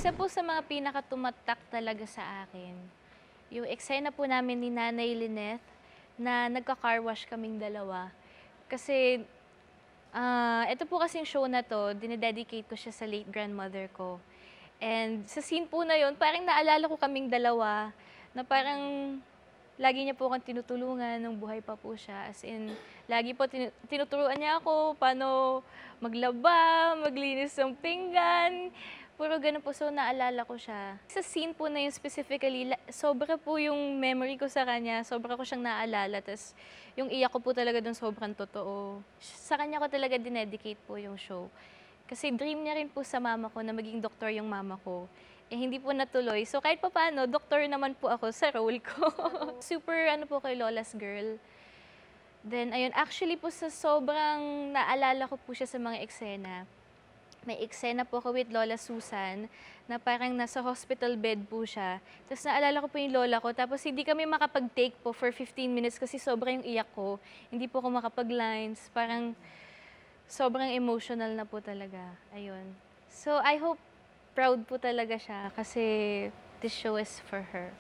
Isa po sa mga pinakatumatak talaga sa akin, yung eksena po namin ni Nanay Lynette na nagka-car wash kaming dalawa. Kasi, ito po kasing show na 'to, dine-dedicate ko siya sa late grandmother ko. And sa scene po na yun, parang naalala ko kaming dalawa na parang lagi niya po akong tinutulungan nung buhay pa po siya. As in, lagi po tinuturuan niya ako paano maglaba, maglinis ng pinggan, puro gano'n po. So, naalala ko siya. Sa scene po na yun specifically, sobra po yung memory ko sa kanya, sobra ko siyang naalala. Tas yung iyak ko po talaga dun sobrang totoo. Sa kanya ko talaga dinedicate po yung show. Kasi dream niya rin po sa mama ko na maging doktor yung mama ko. Eh, hindi po natuloy. So, kahit papaano, doktor naman po ako sa role ko. Super ano po kay Lola's Girl. Then, ayun, actually po sa sobrang naalala ko po siya sa mga eksena, may eksena po ako with Lola Susan na parang nasa hospital bed po siya. Tapos naalala ko po yung lola ko. Tapos hindi kami makapag-take po for 15 minutes kasi sobra yung iyak ko. Hindi po ako makapag-lines. Parang sobrang emotional na po talaga. Ayun. So, I hope proud po talaga siya kasi this show is for her.